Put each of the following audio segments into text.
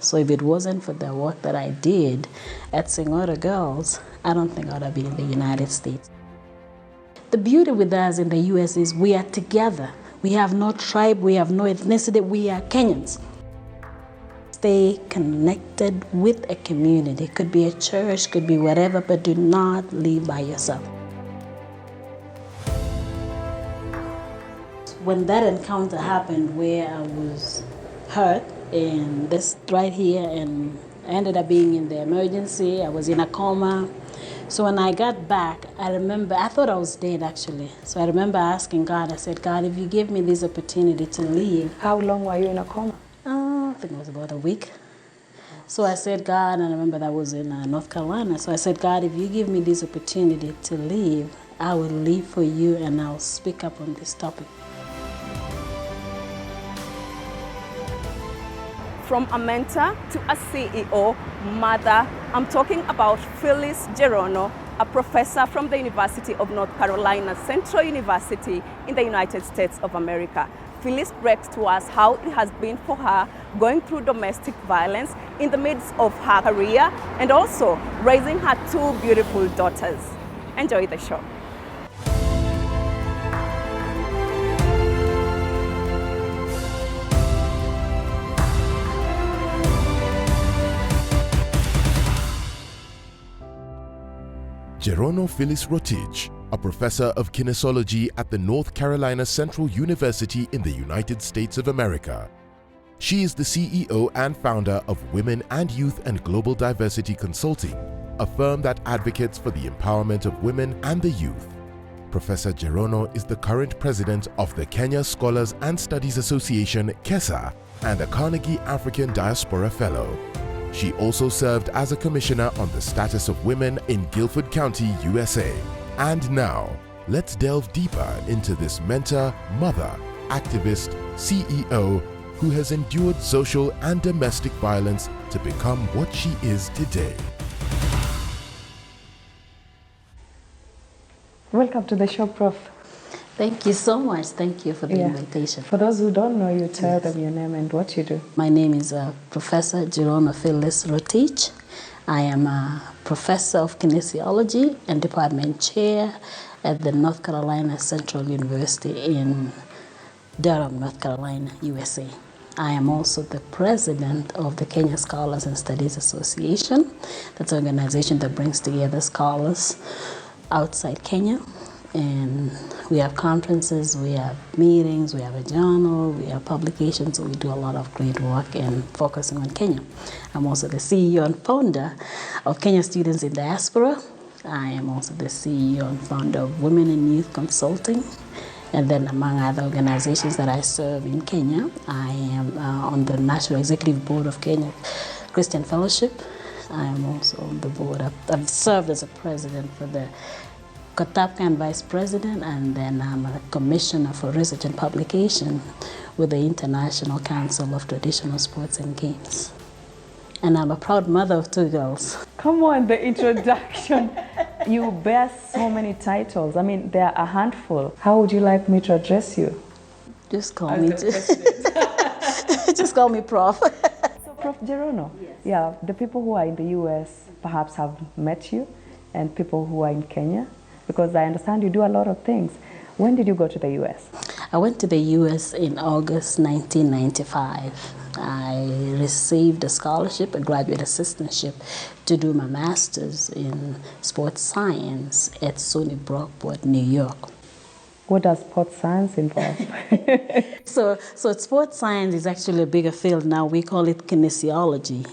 So if it wasn't for the work that I did at Sing Other Girls, I don't think I would have been in the United States. The beauty with us in the U.S. is we are together. We have no tribe, we have no ethnicity, we are Kenyans. Stay connected with a community. It could be a church, could be whatever, but do not leave by yourself. When that encounter happened where I was hurt, and this right here, and I ended up being in the emergency, I was in a coma. So when I got back, I remember, I thought I was dead actually. So I remember asking God, I said, God, if you give me this opportunity to leave. How long were you in a coma? I think it was about a week. So I said, God, and I remember that was in North Carolina. So I said, God, if you give me this opportunity to leave, I will leave for you and I'll speak up on this topic. From a mentor to a CEO, mother, I'm talking about Phylis Jerono, a professor from the University of North Carolina, Central University in the United States of America. Phylis breaks to us how it has been for her going through domestic violence in the midst of her career and also raising her two beautiful daughters. Enjoy the show. Jerono Phylis Rotich, a professor of kinesiology at the North Carolina Central University in the United States of America. She is the CEO and founder of Women and Youth and Global Diversity Consulting, a firm that advocates for the empowerment of women and the youth. Professor Jerono is the current president of the Kenya Scholars and Studies Association, KESA, and a Carnegie African Diaspora Fellow. She also served as a commissioner on the status of women in Guilford County, USA. And now, let's delve deeper into this mentor, mother, activist, CEO who has endured social and domestic violence to become what she is today. Welcome to the show, Prof. Thank you so much. Thank you for the invitation. For those who don't know you, tell them your name and what you do. My name is Professor Jerono Phylis Rotich. I am a professor of kinesiology and department chair at the North Carolina Central University in Durham, North Carolina, USA. I am also the president of the Kenya Scholars and Studies Association. That's an organization that brings together scholars outside Kenya. And we have conferences, we have meetings, we have a journal, we have publications, so we do a lot of great work and focusing on Kenya. I'm also the CEO and founder of Kenya Students in Diaspora. I am also the CEO and founder of Women and Youth Consulting. And then among other organizations that I serve in Kenya, I am on the National Executive Board of Kenya Christian Fellowship. I am also on the board. I've served as a president for the Kotapka and vice president, and then I'm a commissioner for research and publication with the International Council of Traditional Sports and Games. And I'm a proud mother of two girls. Come on, the introduction. You bear so many titles. I mean, there are a handful. How would you like me to address you? Just call me. Just call me Prof. So, Prof. Jerono, yeah, the people who are in the US perhaps have met you, and people who are in Kenya, because I understand you do a lot of things. When did you go to the US? I went to the US in August 1995. I received a scholarship, a graduate assistantship, to do my master's in sports science at SUNY Brockport, New York. What does sports science involve? So sports science is actually a bigger field now. We call it kinesiology,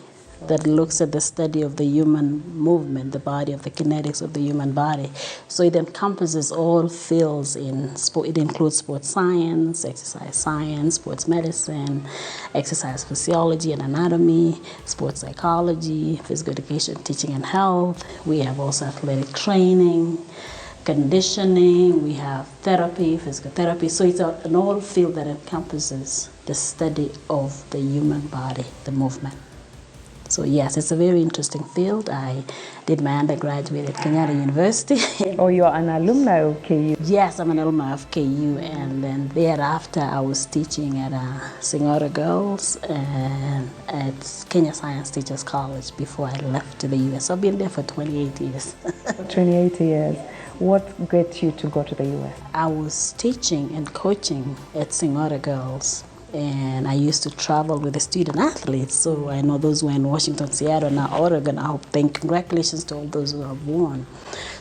that looks at the study of the human movement, the body, of the kinetics of the human body. So it encompasses all fields in sport. It includes sports science, exercise science, sports medicine, exercise physiology and anatomy, sports psychology, physical education, teaching and health. We have also athletic training, conditioning, we have therapy, physical therapy. So it's an whole field that encompasses the study of the human body, the movement. So yes, it's a very interesting field. I did my undergraduate at Kenyatta University. Oh, you're an alumni of KU? Yes, I'm an alumni of KU, and then thereafter I was teaching at Singora Girls and at Kenya Science Teachers College before I left to the US. So I've been there for 28 years. 28 years. What got you to go to the US? I was teaching and coaching at Singora Girls. And I used to travel with the student athletes. So I know those who are in Washington, Seattle, now Oregon. I hope then congratulations to all those who have won.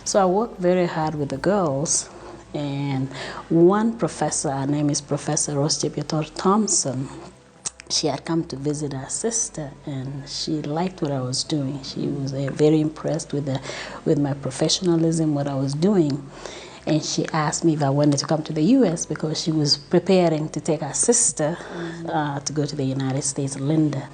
So I worked very hard with the girls. And one professor, her name is Professor Jerono Thompson, she had come to visit her sister, and she liked what I was doing. She was very impressed with my professionalism, what I was doing. And she asked me if I wanted to come to the U.S. because she was preparing to take her sister to go to the United States, Linda.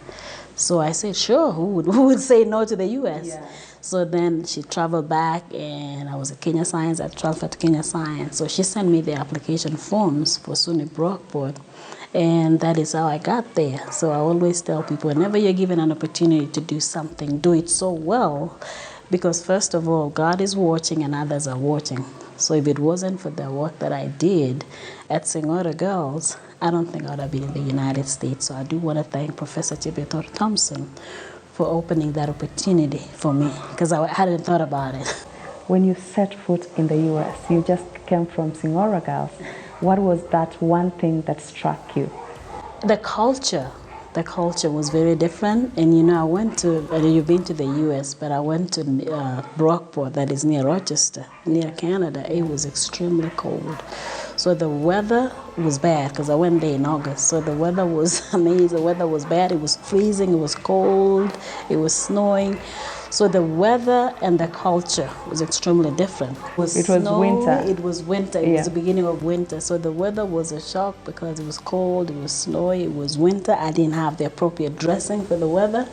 So I said, sure, who would say no to the U.S.? Yeah. So then she traveled back, and I was at Kenya Science. I transferred to Kenya Science. So she sent me the application forms for SUNY Brockport, and that is how I got there. So I always tell people, whenever you're given an opportunity to do something, do it so well, because first of all, God is watching and others are watching. So if it wasn't for the work that I did at Singora Girls, I don't think I would have been in the United States. So I do want to thank Professor Jerono Thompson for opening that opportunity for me, because I hadn't thought about it. When you set foot in the US, you just came from Singora Girls. What was that one thing that struck you? The culture. The culture was very different. And you know, I went to, you've been to the US, but I went to Brockport, that is near Rochester, near Canada. It was extremely cold. So the weather was bad, because I went there in August. So the weather was amazing. The weather was bad. It was freezing. It was cold. It was snowing. So the weather and the culture was extremely different. It was winter. It was winter. It was the beginning of winter. So the weather was a shock because it was cold, it was snowy, it was winter. I didn't have the appropriate dressing for the weather.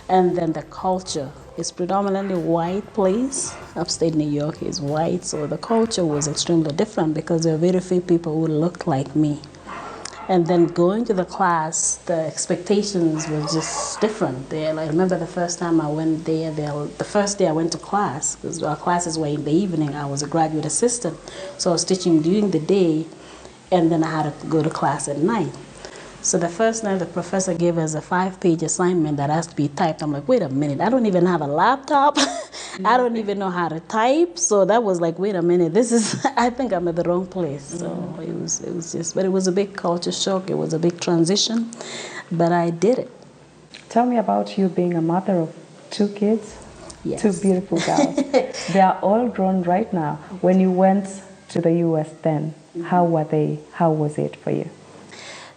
And then the culture. It's predominantly white place. Upstate New York is white. So the culture was extremely different because there were very few people who looked like me. And then going to the class, the expectations were just different. I remember the first time I went there, the first day I went to class, because our classes were in the evening. I was a graduate assistant, so I was teaching during the day, and then I had to go to class at night. So the first night the professor gave us a 5-page assignment that has to be typed. I'm like, wait a minute, I don't even have a laptop. I don't even know how to type. So that was like, wait a minute, I think I'm at the wrong place. So it was just, but it was a big culture shock. It was a big transition, but I did it. Tell me about you being a mother of 2 kids, yes. 2 beautiful girls. They are all grown right now. When you went to the US then, how were they? How was it for you?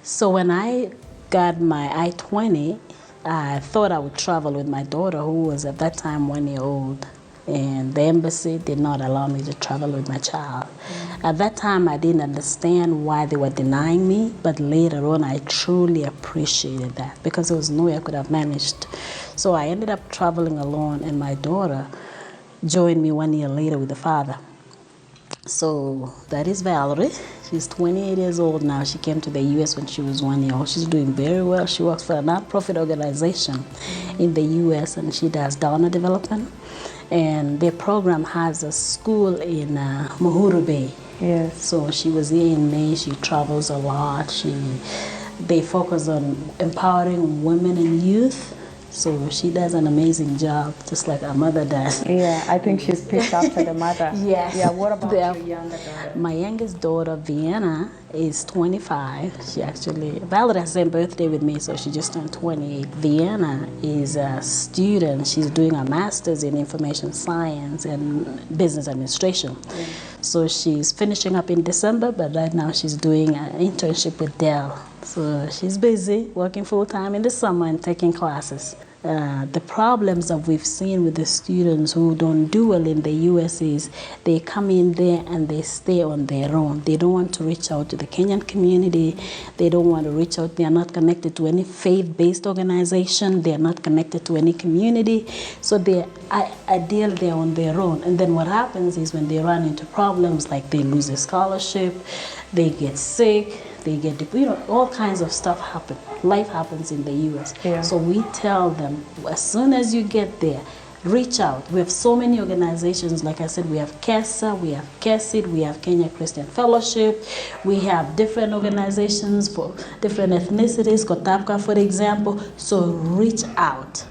So when I got my I-20, I thought I would travel with my daughter, who was at that time 1 year old. And the embassy did not allow me to travel with my child. At that time, I didn't understand why they were denying me, but later on, I truly appreciated that because there was no way I could have managed. So I ended up traveling alone, and my daughter joined me 1 year later with the father. So that is Valerie. She's 28 years old now. She came to the U.S. when she was 1 year old. She's doing very well. She works for a nonprofit organization in the U.S. and she does donor development. And their program has a school in Mohuru Bay. Yes. So she was here in May. She travels a lot. They focus on empowering women and youth. So she does an amazing job, just like her mother does. Yeah, I think she's picked after the mother. Yes. Yeah, what about your younger daughter? My youngest daughter, Vienna, is 25. Valerie has the same birthday with me, so she just turned 28. Vienna is a student. She's doing a master's in information science and business administration. Yeah. So she's finishing up in December, but right now she's doing an internship with Dell. So she's busy working full-time in the summer and taking classes. The problems that we've seen with the students who don't do well in the U.S. is they come in there and they stay on their own. They don't want to reach out to the Kenyan community. They don't want to reach out. They are not connected to any faith-based organization. They are not connected to any community. So they're on their own. And then what happens is when they run into problems like they lose a scholarship, they get sick, they get, all kinds of stuff happen. Life happens in the U.S. Yeah. So we tell them, as soon as you get there, reach out. We have so many organizations. Like I said, we have KESA, we have KESID, we have Kenya Christian Fellowship. We have different organizations for different ethnicities, Kotapka, for example. So reach out.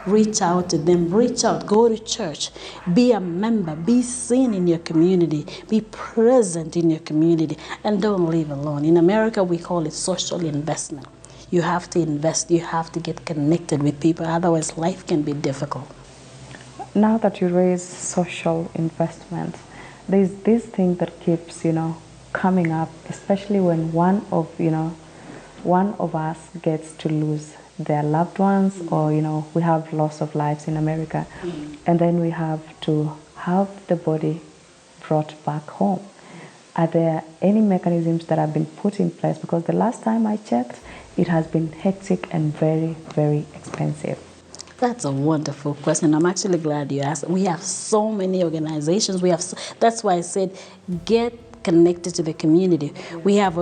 Reach out to them, reach out, go to church, be a member, be seen in your community, be present in your community, and don't live alone. In America, we call it social investment. You have to invest, you have to get connected with people, otherwise life can be difficult. Now that you raise social investment, there's this thing that keeps, coming up, especially when one of us gets to lose their loved ones, or we have loss of lives in America, and then we have to have the body brought back home. Are there any mechanisms that have been put in place? Because the last time I checked, it has been hectic and very, very expensive. That's a wonderful question. I'm actually glad you asked. We have so many organizations. That's why I said get connected to the community. We have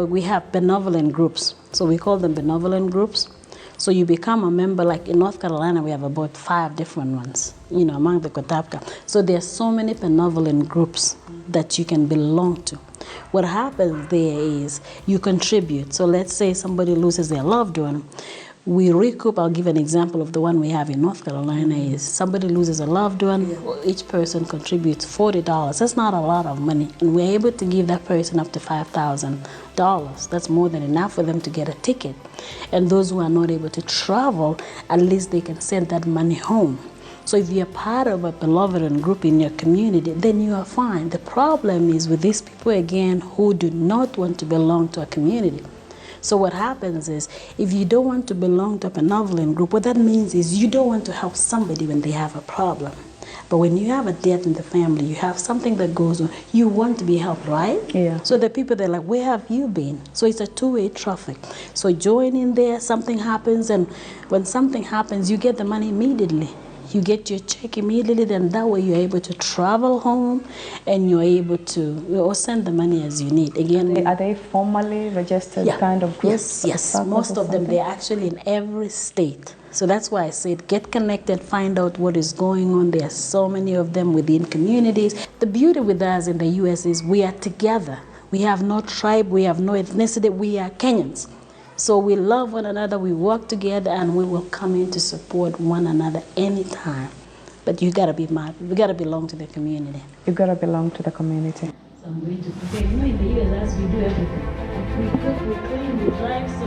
benevolent groups. So we call them benevolent groups. So you become a member, like in North Carolina, we have about 5 different ones, among the Kotapka. So there's so many benevolent groups that you can belong to. What happens there is you contribute. So let's say somebody loses their loved one. We recoup. I'll give an example of the one we have in North Carolina. Is somebody loses a loved one, each person contributes $40. That's not a lot of money, and we're able to give that person up to $5,000. That's more than enough for them to get a ticket. And those who are not able to travel, at least they can send that money home. So if you're part of a benevolent group in your community, then you are fine. The problem is with these people, again, who do not want to belong to a community. So what happens is, if you don't want to belong to a benevolent group, what that means is you don't want to help somebody when they have a problem. But when you have a death in the family, you have something that goes on, you want to be helped, right? Yeah. So the people, they're like, where have you been? So it's a two-way traffic. So join in there, something happens, and when something happens, you get the money immediately. You get your check immediately, then that way you're able to travel home and you're able to send the money as you need. Again, are they formally registered kind of groups? Yes. Most of them, they're actually in every state. So that's why I said get connected, find out what is going on. There are so many of them within communities. The beauty with us in the U.S. is we are together. We have no tribe, we have no ethnicity, we are Kenyans. So we love one another, we work together, and we will come in to support one another anytime. But you gotta belong to the community. You gotta belong to the community. So I'm going to prepare. In the US, we do everything. We cook, we clean, we drive. So,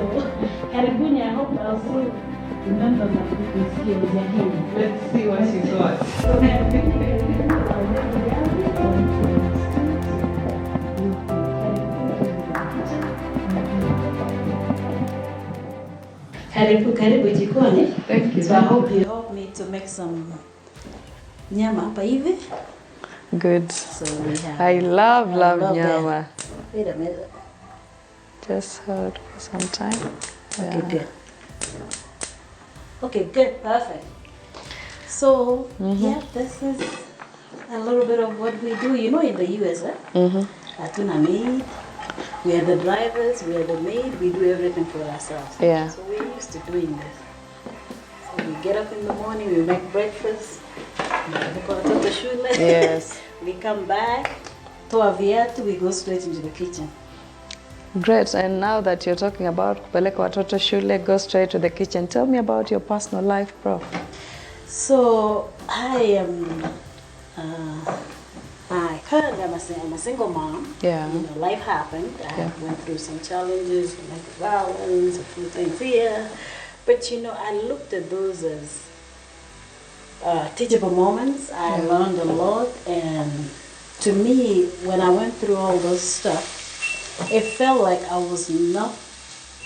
Karibuni, I hope I'll still remember my cooking skills again. Let's see what she got. So I'll never Karibu jikoni. Thank you. So I hope you help me to make some nyama hapa hivi. Good. So we have. I love that. nyama. Wait a minute. Just hold for some time. Okay, good. Okay, good, perfect. So this is a little bit of what we do. In the US, Hatuna maid. We are the drivers, we are the maid, we do everything for ourselves. Yeah. So we're used to doing this. So we get up in the morning, we make breakfast, Yes. we come back, toa viatu, we go straight into the kitchen. Great. And now that you're talking about kupeleka watoto shule, go straight to the kitchen. Tell me about your personal life, Prof. So I am currently I'm a single mom. Yeah. Life happened. I went through some challenges, like violence, a few things here. But I looked at those as teachable moments. I learned a lot, and to me, when I went through all those stuff, it felt like I was knocked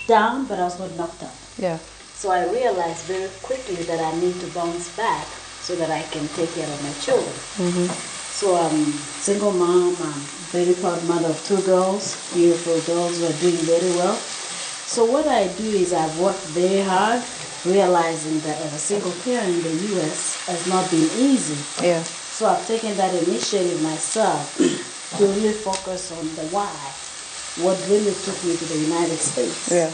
down, but I was not knocked out. Yeah. So I realized very quickly that I need to bounce back so that I can take care of my children. So I'm single mom, I'm very proud mother of 2 girls, beautiful girls who are doing very well. So what I do is I've worked very hard, realizing that as a single parent in the US has not been easy. Yeah. So I've taken that initiative myself to really focus on the why. what really took me to the United States. Yeah.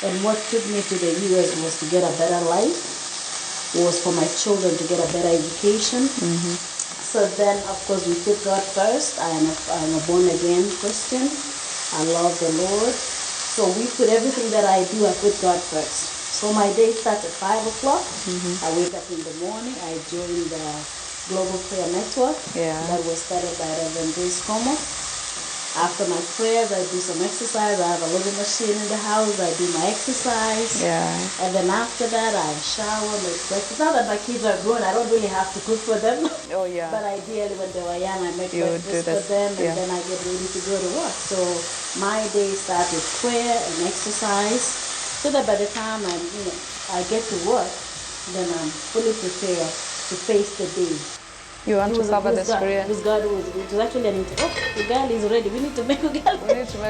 And what took me to the US was to get a better life, was for my children to get a better education. So then, of course, we put God first. I'm a born-again Christian. I love the Lord. So we put everything that I do, I put God first. So my day starts at 5 o'clock. I wake up in the morning. I join the Global Prayer Network that was started by Reverend Grace Como. After my prayers, I do some exercise. I have a little machine in the house. I do my exercise. And then after that, I shower, make breakfast. Now that my kids are grown, I don't really have to cook for them. But ideally, when they were young, I make breakfast for them, and then I get ready to go to work. So my day starts with prayer and exercise, so that by the time I get to work, then I'm fully prepared to face the day. You want to cover the spirit? It was actually an ugali is ready. We need to make ugali.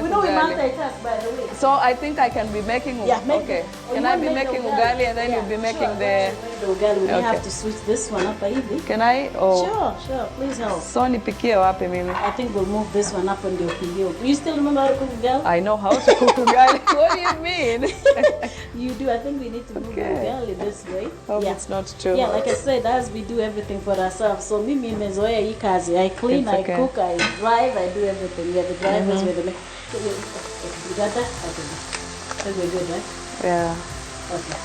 We know we multitask, by the way. So I think I can be making ugali. Can I be making ugali and then you'll be making the ugali? We have to switch this one up, Ivy. Can I? Oh. Sure. Please help. So nipikie wapi mimi? I think we'll move this one up on the upigio. You still remember how to cook ugali? I know how to cook ugali. What do you mean? You do. I think we need to move the ugali this way. Hope it's not too hot. hot. Like I said, as we do everything for ourselves. So mimi mezoea hii kazi. I clean, I cook, I drive, I do everything. We are the drivers, we're the you got that? Okay. That's we're good, right? Yeah. Okay.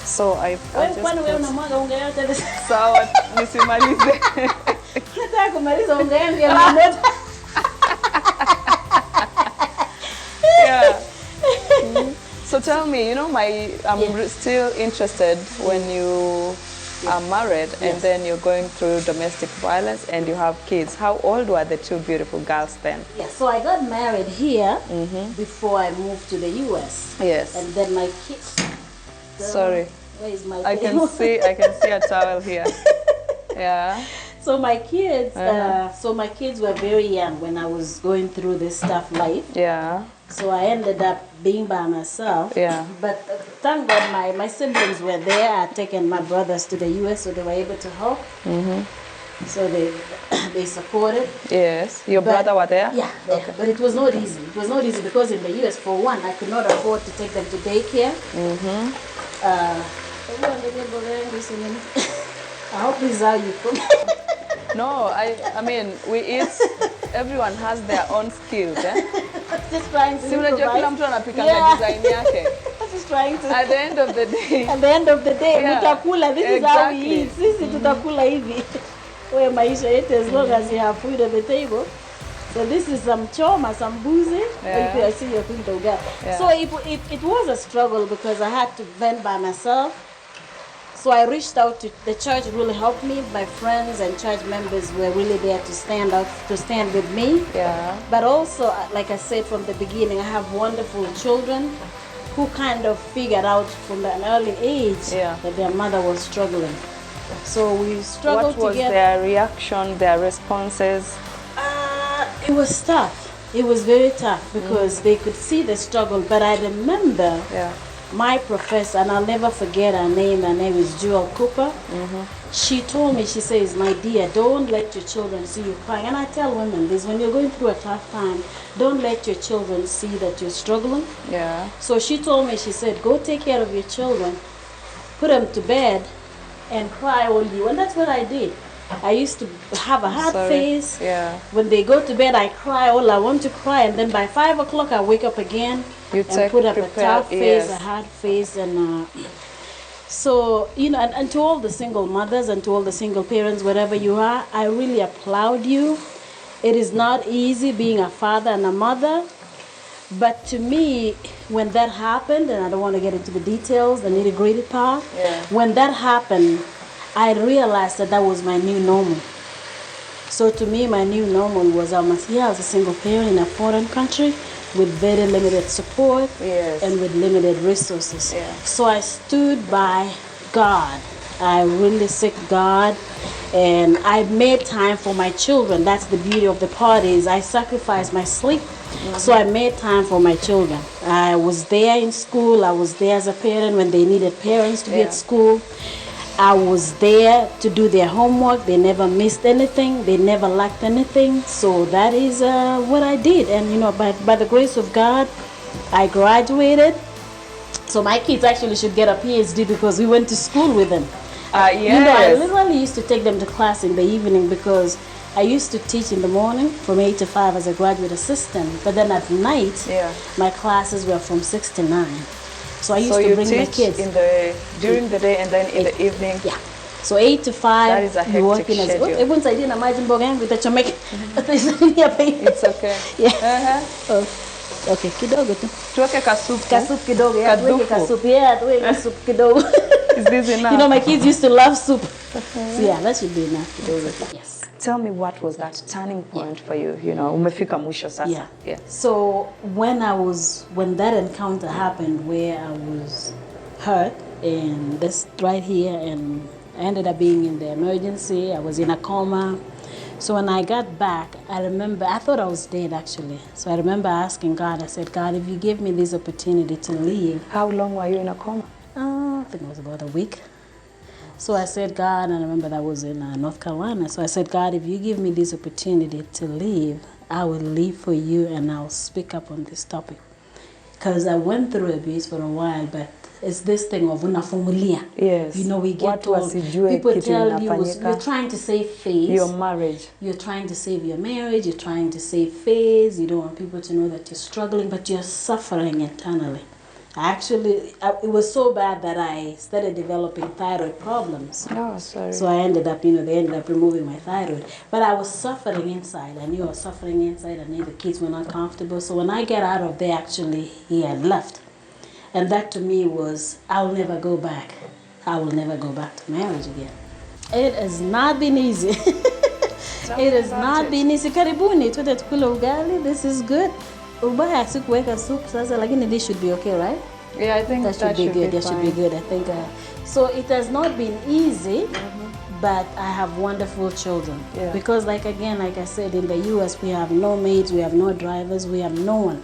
So I just kwani wewe unamwaga unga yote? Sawa, nisimalize. Nataka kumaliza unga yangu ya moja. Yeah. So tell me, I'm still interested when you are married and then you're going through domestic violence and you have kids. How old were the two beautiful girls then? Yeah, so I got married here before I moved to the US. Yes. And then my kids. Sorry. Where is my I can see a towel here. Yeah. So my kids, my kids were very young when I was going through this tough life. Yeah. So I ended up being by myself. Yeah. But thank God my siblings were there. I had taken my brothers to the US, so they were able to help. So they supported. Yes. Your brother were there? Yeah. Okay. But it was not easy. It was not easy because in the US, for one, I could not afford to take them to daycare. I hope this is how you cook. No, I mean, we eat, everyone has their own skills, Just trying to design yake. Just trying to. At the end of the day. At the end of the day, mutakula, this is how we eat. Sisi tutakula hivi. Wewe maisha yetu, as long as you have food on the table. So this is some choma, some boozy. I see you're cooking the ugali. So it was a struggle because I had to vent by myself. So I reached out to the church, really helped me. My friends and church members were really there to stand with me. Yeah. But also, like I said from the beginning, I have wonderful children who kind of figured out from an early age that their mother was struggling. So we struggled together. What was their reaction, their responses? It was tough. It was very tough because they could see the struggle. But I remember my professor, and I'll never forget her name. Her name is Jewel Cooper. She told me, she says, my dear, don't let your children see you crying. And I tell women this, when you're going through a tough time, don't let your children see that you're struggling. Yeah. So she told me, she said, go take care of your children, put them to bed, and cry all you. And that's what I did. I used to have a hard face. Yeah. When they go to bed, I cry all I want to cry. And then by 5 o'clock, I wake up again and put up a tough face, a hard face. And so, and to all the single mothers and to all the single parents, wherever you are, I really applaud you. It is not easy being a father and a mother. But to me, when that happened, and I don't want to get into the details, the nitty-gritty part, when that happened, I realized that was my new normal. So to me, my new normal was I was here as a single parent in a foreign country with very limited support and with limited resources. So I stood by God. I really seek God, and I made time for my children. That's the beauty of the part is I sacrificed my sleep. So I made time for my children. I was there in school. I was there as a parent when they needed parents to be at school. I was there to do their homework. They never missed anything. They never lacked anything. So that is what I did. And you know, by the grace of God, I graduated. So my kids actually should get a PhD because we went to school with them. Yes. You know, I literally used to take them to class in the evening because I used to teach in the morning from 8 to 5 as a graduate assistant. But then at night, my classes were from 6 to 9. So I used to bring my kids during the day and then in the evening. Yeah. So 8 to 5. That is a hectic schedule. Everyone's idea na maji mboga with the chomeke. It's okay. Yeah. Okay, kidogo tu. Tuweke kasupu. Kasupu kidogo. Yeah, tuweke kasupu. Yeah, tuweke kasupu kidogo. Is this enough? You know, my kids used to love soup. So yeah, that should be enough kidogo. Yes. Tell me, what was that turning point for you? You know, umefika mwisho sasa. Yeah. So when that encounter happened where I was hurt and this right here, and I ended up being in the emergency. I was in a coma. So when I got back, I remember, I thought I was dead actually. So I remember asking God, I said, God, if you give me this opportunity to leave. How long were you in a coma? I think it was about a week. So I said, God, and I remember that was in North Carolina. So I said, God, if you give me this opportunity to leave, I will leave for you and I'll speak up on this topic. Because I went through abuse for a while, but it's this thing of unafungulia. Yes. You know, we get told, people tell you, you're trying to save face. Your marriage. You're trying to save your marriage, you're trying to save face, you don't want people to know that you're struggling, but you're suffering internally. It was so bad that I started developing thyroid problems. Oh, sorry. So I ended up, they ended up removing my thyroid. But I was suffering inside. I knew I was suffering inside. I knew the kids were not comfortable. So when I got out of there, actually, he had left. And that to me was, I'll never go back. I will never go back to marriage again. It has not been easy. It has not been easy. Karibuni, tuende tukule ugali. This is good. Ubaya sikuweka soup sasa, lakini this should be okay, right? Yeah, I think that should be good. That should be good. I think. So it has not been easy, but I have wonderful children. Yeah. Because like I said, in the U.S. we have no maids, we have no drivers, we have no one.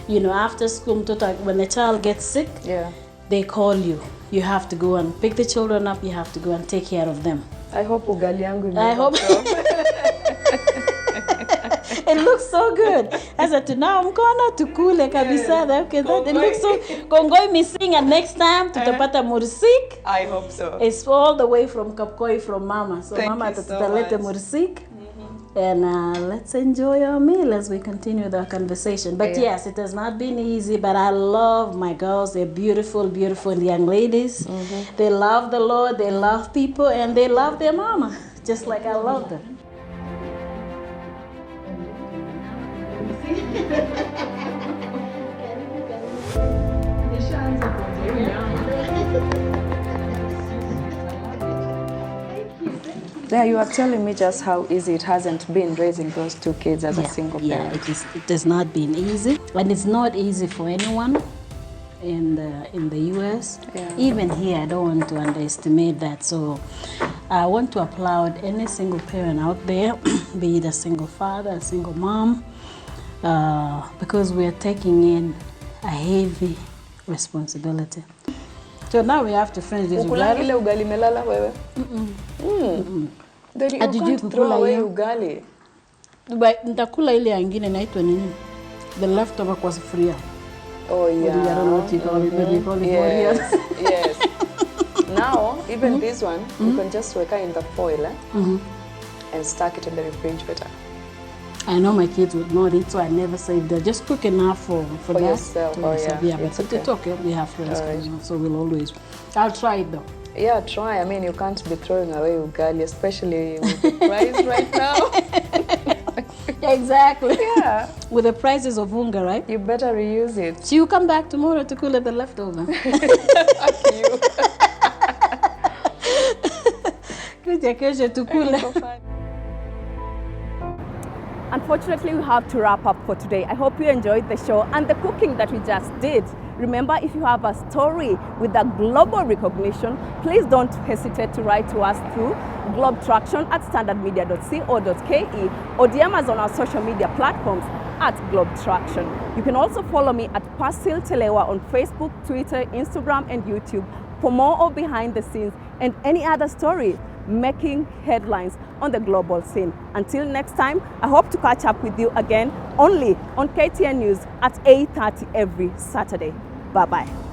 You know, after school, when the child gets sick, they call you. You have to go and pick the children up. You have to go and take care of them. I hope ugali yangu. I hope. It looks so good. I said, now I'm gonna tukule kabisa. Okay, that it looks so. Kongoi missing, and next time tutapata mursik. I hope so. It's all the way from Kapkoi from Mama. So Mama tutalete mursik. And let's enjoy our meal as we continue the conversation. But yes, it has not been easy, but I love my girls. They're beautiful, beautiful young ladies. They love the Lord, they love people, and they love their mama, just like I love them. Yeah, you are telling me just how easy it hasn't been raising those two kids as a single parent. Yeah, it has not been easy, and it's not easy for anyone in the U.S. Even here, I don't want to underestimate that. So I want to applaud any single parent out there, be it a single father, a single mom, because we are taking in a heavy responsibility. So now we have to finish this ugali. Ugali melala wewe? Then you can't throw away ugali. Nitakula ile nyingine inaitwa nini? The leftover kwa sufuria. Oh yeah. I don't know what you call it. Yes. Now, even this one, you can just weka in the foil and stack it in the refrigerator. I know my kids would not eat, so I never saved that. Just cook enough for that. Yourself. But it's okay. We have friends coming, so we'll always. I'll try it though. Yeah, try. I mean, you can't be throwing away ugali, especially with the price right now. Exactly. Yeah. With the prices of unga, right? You better reuse it. So you come back tomorrow to cool the leftover. Fuck you. Unfortunately, we have to wrap up for today. I hope you enjoyed the show and the cooking that we just did. Remember, if you have a story with a global recognition, please don't hesitate to write to us through globetraction@standardmedia.co.ke or DM us on our social media platforms @globetraction. You can also follow me at Pasil Telewa on Facebook, Twitter, Instagram, and YouTube for more of behind the scenes and any other story making headlines on the global scene. Until next time, I hope to catch up with you again only on KTN News at 8:30 every Saturday. Bye-bye.